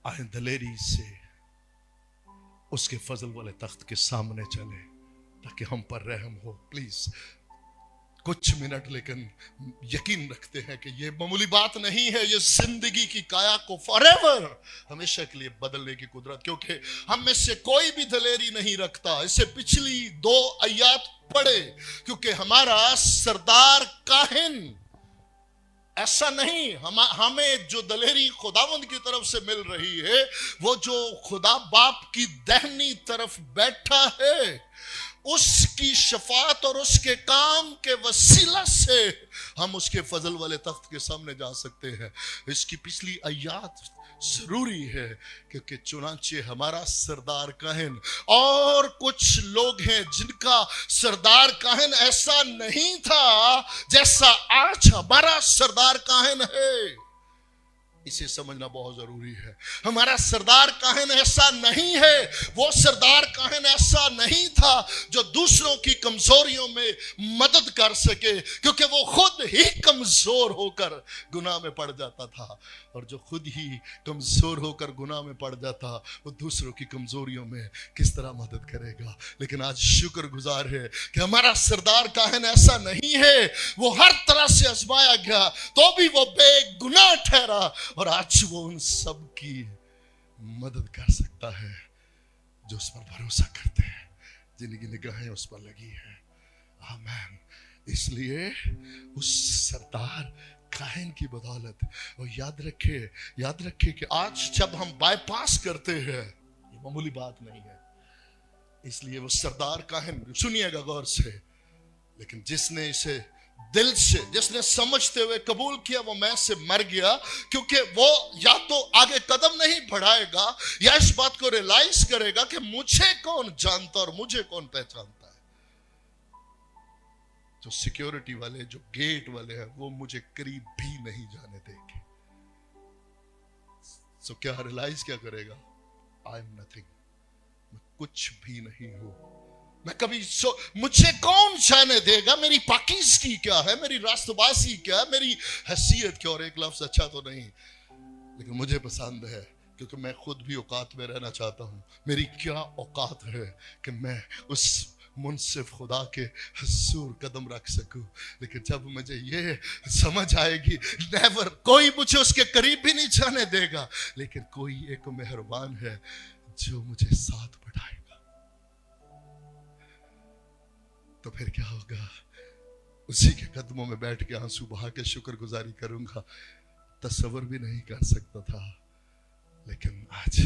आए दलेरी से उसके फजल वाले तख्त के सामने चले ताकि हम पर रहम हो। प्लीज कुछ मिनट, लेकिन यकीन रखते हैं कि ये मामूली बात नहीं है। ये जिंदगी की काया को फॉरएवर, हमेशा के लिए बदलने की कुदरत, क्योंकि हम में से कोई भी दलेरी नहीं रखता। इससे पिछली 2 आयत पढ़े, क्योंकि हमारा सरदार काहिन ऐसा नहीं। हमें जो दलेरी खुदावंद की तरफ से मिल रही है, वो जो खुदा बाप की दाहिनी तरफ बैठा है, उसकी शफात और उसके काम के वसीला से हम उसके फजल वाले तख्त के सामने जा सकते हैं। इसकी पिछली आयत जरूरी है, क्योंकि चुनांचे हमारा सरदार काहिन, और कुछ लोग हैं जिनका सरदार काहिन ऐसा नहीं था जैसा आज हमारा सरदार काहिन है। इसे समझना बहुत जरूरी है। हमारा सरदार काहिन ऐसा नहीं है, वो सरदार काहिन ऐसा नहीं था जो दूसरों की कमजोरियों में मदद कर सके, क्योंकि वो खुद ही कमजोर होकर गुनाह में पड़ जाता था। और जो खुद ही कमजोर होकर गुनाह में पड़ जाता, वो दूसरों की कमजोरियों में किस तरह मदद करेगा। लेकिन आज शुक्रगुजार है कि हमारा सरदार काहिन ऐसा नहीं है। वो हर तरह से आजमाया गया तो भी वो बेगुनाह ठहरा, और आज वो उन सब की मदद कर सकता है जो उस पर भरोसा करते हैं, जिनकी निगाहें उस पर लगी हैं। आमीन। इसलिए उस सरदार काहिन की बदौलत, और याद रखे कि आज जब हम बाईपास करते हैं, ये मामूली बात नहीं है। इसलिए वो सरदार काहिन, सुनिएगा गौर से, लेकिन जिसने इसे दिल से, जिसने समझते हुए कबूल किया, वो मैं से मर गया, क्योंकि वो या तो आगे कदम नहीं बढ़ाएगा या इस बात को रियलाइज करेगा कि मुझे कौन जानता और मुझे कौन पहचानता है। जो सिक्योरिटी वाले, जो गेट वाले हैं, वो मुझे करीब भी नहीं जाने देंगे। सो क्या रियलाइज क्या करेगा? आई एम नथिंग, मैं कुछ भी नहीं हूं। मैं कभी मुझे कौन जाने देगा? मेरी पाकीज़गी क्या है, मेरी रास्तबाजी क्या है, मेरी हैसियत क्या? और एक लफ्ज अच्छा तो नहीं, लेकिन मुझे पसंद है, क्योंकि मैं खुद भी औकात में रहना चाहता हूं। मेरी क्या औकात है कि मैं उस मुनसिफ खुदा के हुजूर कदम रख सकूं। लेकिन जब मुझे ये समझ आएगी, नेवर, कोई मुझे उसके करीब भी नहीं जाने देगा, लेकिन कोई एक मेहरबान है जो मुझे साथ बढ़ाएगा, तो फिर क्या होगा? उसी के कदमों में बैठ के आंसू बहा के शुक्रगुजारी करूंगा। तस्वर भी नहीं कर सकता था, लेकिन आज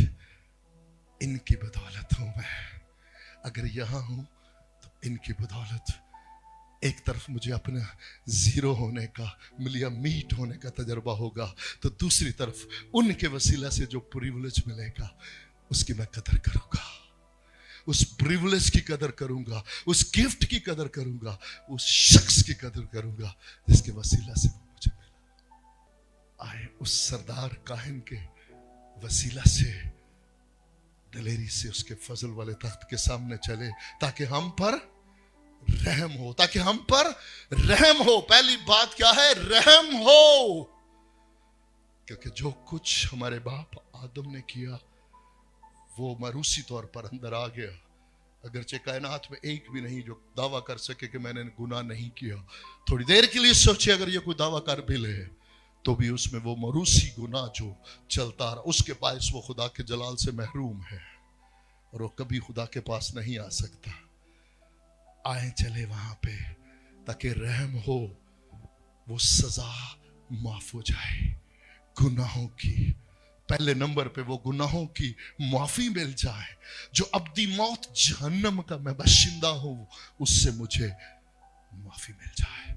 इनकी बदौलत हूं मैं। अगर यहां हूं तो इनकी बदौलत। एक तरफ मुझे अपना जीरो होने का, मिलिया मीट होने का तजर्बा होगा, तो दूसरी तरफ उनके वसीला से जो प्रिविलेज मिलेगा, उसकी मैं कदर करूंगा, उस प्रिविलेज की कदर करूंगा, उस गिफ्ट की कदर करूंगा, उस शख्स की कदर करूंगा जिसके वसीला से वो मुझे मिला। आए उस सरदार काहिन के वसीला से दलेरी से उसके फजल वाले तख्त के सामने चले, ताकि हम पर रहम हो, ताकि हम पर रहम हो। पहली बात क्या है? रहम हो। क्योंकि जो कुछ हमारे बाप आदम ने किया, वो मारूसी तौर पर अंदर आ गया। अगरचे कायनात में एक भी नहीं जो दावा कर सके कि मैंने गुनाह नहीं किया। थोड़ी देर के लिए सोचे, अगर ये कोई दावा कर भी ले, तो भी उसमें वो मारूसी गुनाह जो चलता रहा, उसके बायस वो खुदा के जलाल से महरूम है, और वो कभी खुदा के पास नहीं आ सकता। आए चले वहां पे, ताकि रहम हो, वो सजा माफ हो जाए गुनाहों की। पहले नंबर पे वो गुनाहों की माफी मिल जाए। जो अब्दी मौत जहन्नम का मैं बाशिंदा हूं, उससे मुझे माफी मिल जाए,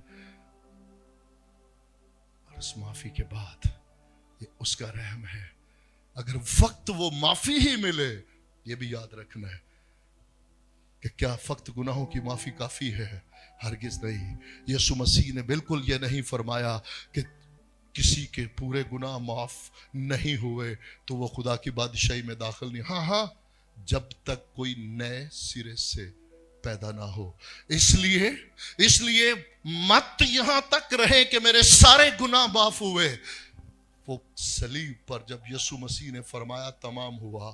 और उस माफी के बाद ये उसका रहम है। अगर वक्त वो माफी ही मिले, ये भी याद रखना है कि क्या फक्त गुनाहों की माफी काफी है? हरगिज नहीं। यीशु मसीह ने बिल्कुल ये नहीं फरमाया कि किसी के पूरे गुनाह माफ नहीं हुए तो वो खुदा की बादशाही में दाखिल नहीं। हाँ, जब तक कोई नए सिरे से पैदा ना हो। इसलिए मत यहां तक रहे कि मेरे सारे गुनाह माफ हुए, वो सलीब पर जब यीशु मसीह ने फरमाया तमाम हुआ,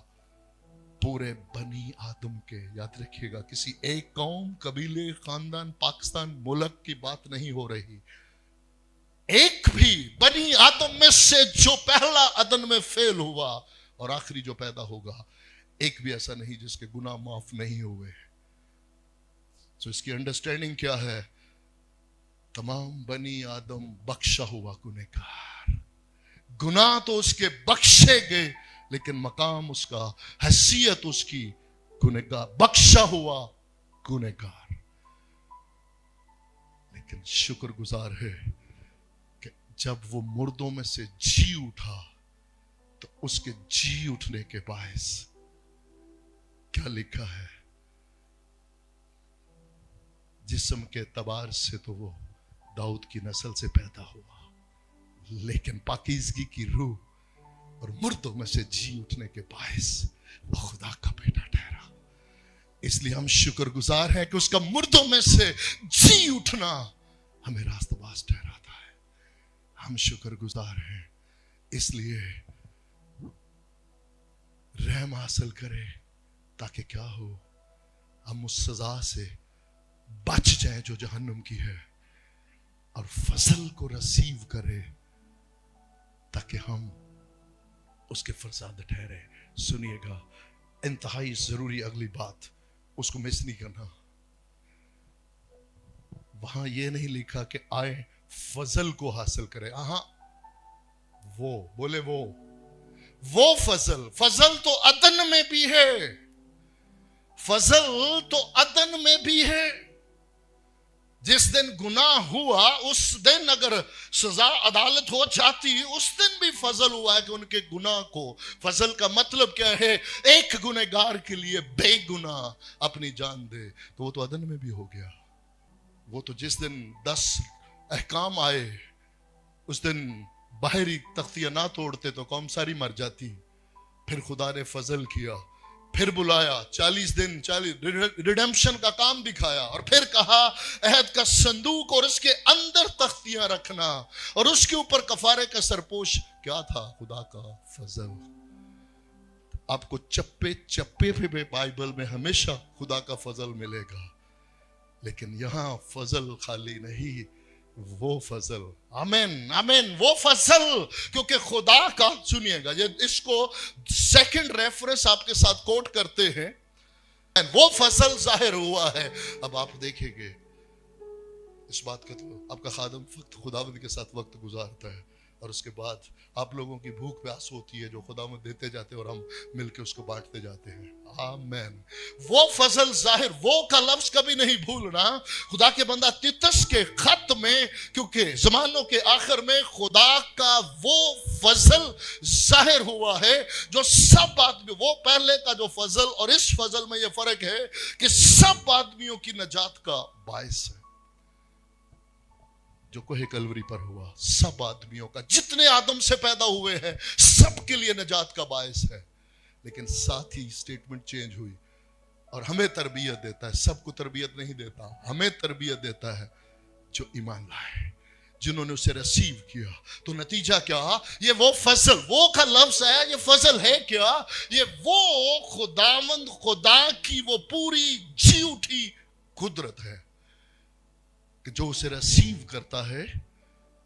पूरे बनी आदम के, याद रखिएगा, किसी एक कौम, कबीले, खानदान, पाकिस्तान, मुल्क की बात नहीं हो रही, एक भी बनी आदम में से जो पहला अदन में फेल हुआ और आखिरी जो पैदा होगा, एक भी ऐसा नहीं जिसके गुनाह माफ नहीं हुए। तो इसकी अंडरस्टैंडिंग क्या है? तमाम बनी आदम बख्शा हुआ गुनहगार। गुनाह तो उसके बख्शे गए, लेकिन मकाम उसका, हैसियत उसकी गुनहगार, बख्शा हुआ गुनहगार। लेकिन शुक्रगुजार है कि जब वो मुर्दों में से जी उठा, तो उसके जी उठने के बायस क्या लिखा है? जिस्म के एतबार से तो वो दाऊद की नस्ल से पैदा हुआ, लेकिन पाकीज़गी की रूह और मुर्दों में से जी उठने के बायस वो खुदा का बेटा ठहरा। इसलिए हम शुक्रगुजार हैं कि उसका मुर्दों में से जी उठना हमें रास्तबाज ठहराता है। हम शुक्रगुजार हैं, इसलिए रहम हासिल करें ताकि क्या हो, हम उस सजा से बच जाए जो जहन्नुम की है, और फजल को रिसीव करें ताकि हम उसके फरजाद ठहरे। सुनिएगा, इंतहाई जरूरी अगली बात, उसको मिस नहीं करना। वहां यह नहीं लिखा कि आए फजल को हासिल करें, वो बोले वो फजल, फजल तो अदन में भी है, फजल तो अदन में भी है। जिस दिन गुनाह हुआ उस दिन अगर सजा अदालत हो जाती, उस दिन भी फजल हुआ है कि उनके गुनाह को, फजल का मतलब क्या है? एक गुनहगार के लिए बेगुनाह अपनी जान दे, तो वो तो अदन में भी हो गया। वो तो जिस दिन 10 अहकाम आए, उस दिन बाहरी तख्तियां ना तोड़ते तो कौम सारी मर जाती। फिर खुदा ने फजल किया, फिर बुलाया, 40 दिन 40 रिडेम्पशन का काम दिखाया, और फिर कहा अहद का संदूक और उसके अंदर तख्तियां रखना, और उसके ऊपर कफारे का सरपोश क्या था? खुदा का फजल। आपको चप्पे चप्पे पे बाइबल में हमेशा खुदा का फजल मिलेगा, लेकिन यहां फजल खाली नहीं, वो फजल, आमीन आमीन, वो फजल, क्योंकि खुदा का, सुनिएगा, ये इसको सेकंड रेफरेंस आपके साथ कोट करते हैं, वो फजल जाहिर हुआ है। अब आप देखेंगे इस बात का, तो आपका खादम वक्त खुदावंद के साथ वक्त गुजारता है, और उसके बाद आप लोगों की भूख प्यास होती है जो खुदावंद देते जाते हैं और हम मिलके उसको बांटते जाते हैं। आमीन। वो फजल जाहिर, वो का लफ्ज कभी नहीं भूलना। खुदा के बंदा तीतस के खत में, क्योंकि जमानों के आखिर में खुदा का वो फजल जाहिर हुआ है जो सब आदमी, वो पहले का जो फजल और इस फजल में ये फर्क है कि सब आदमियों की नजात का बायस है। जो कोहे कलवरी पर हुआ, सब आदमियों का, जितने आदम से पैदा हुए हैं, सबके लिए नजात का बायस है। लेकिन साथ ही स्टेटमेंट चेंज हुई, और हमें तरबियत देता है, सबको तरबियत नहीं देता, हमें तरबियत देता है जो ईमान लाए, जिन्होंने उसे रिसीव किया। तो नतीजा क्या? ये वो फजल, वो का लफ्ज है, ये फजल है क्या? ये वो खुदावंद, खुदा की वो पूरी जी उठी कुदरत है कि जो उसे रिसीव करता है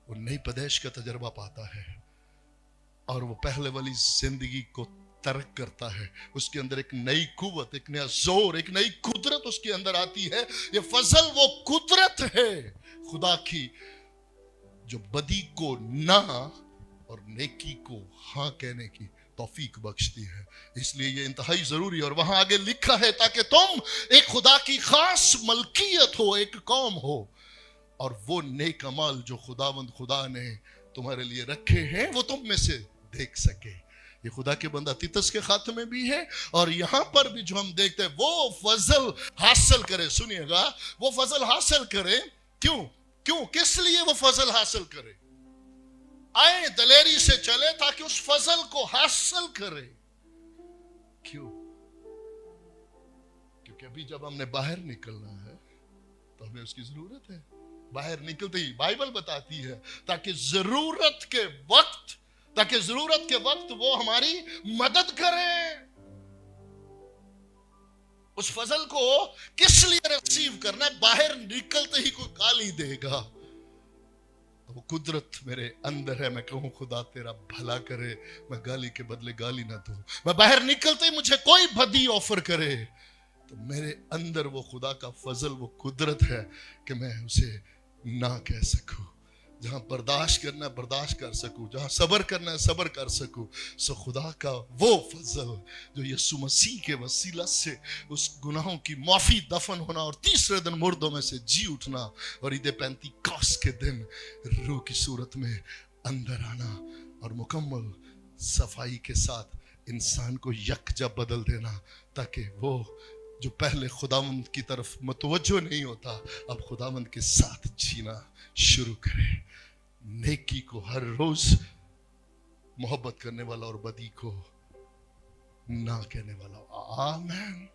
वो नई पैदाइश का तजर्बा पाता है, और वो पहले वाली जिंदगी को तर्क करता है। उसके अंदर एक नई कुव्वत, एक नया जोर, एक नई कुदरत उसके अंदर आती है। ये फजल वो कुदरत है खुदा की जो बदी को ना और नेकी को हाँ कहने की तौफीक बख्शती है। इसलिए ये इंतहाई जरूरी, और वहां आगे लिखा है ताकि तुम एक खुदा की खास मलकियत हो, एक कौम हो, और वो नेक अमाल जो खुदावंद खुदा ने तुम्हारे लिए रखे हैं वो तुम में से देख सके। ये खुदा के बंदा तीतस के खाते में भी है, और यहां पर भी जो हम देखते हैं वो फजल हासिल करे। सुनिएगा, वो फजल हासिल करे, क्यों किस लिए वो फजल हासिल करे? आए दलेरी से चले ताकि उस फजल को हासिल करे। क्यों? क्योंकि अभी जब हमने बाहर निकलना है तो हमें उसकी जरूरत है। बाहर निकलते ही बाइबल बताती है ताकि जरूरत के वक्त تاکہ ضرورت کے وقت وہ ہماری مدد کرے. اس فضل کو کس لیے ریسیو کرنا ہے؟ باہر نکلتے ہی کوئی گالی دے گا تو وہ قدرت میرے اندر ہے. میں کہوں خدا تیرا بھلا کرے، میں گالی کے بدلے گالی نہ دوں. میں باہر نکلتے ہی مجھے کوئی بدی آفر کرے تو میرے اندر وہ خدا کا فضل، وہ قدرت ہے کہ میں اسے نہ کہہ سکوں. جہاں برداشت کرنا ہے برداشت کر سکوں، جہاں صبر کرنا ہے صبر کر سکوں. سو خدا کا وہ فضل جو یسوع مسیح کے وسیلہ سے اس گناہوں کی معافی، دفن ہونا اور تیسرے دن مردوں میں سے جی اٹھنا اور عید پینتیکوس کے دن روح کی صورت میں اندر آنا اور مکمل صفائی کے ساتھ انسان کو یکجا بدل دینا، تاکہ وہ جو پہلے خداوند کی طرف متوجہ نہیں ہوتا اب خداوند کے ساتھ جینا شروع کرے. نیکی کو ہر روز محبت کرنے والا اور بدی کو نہ کہنے والا. آمین.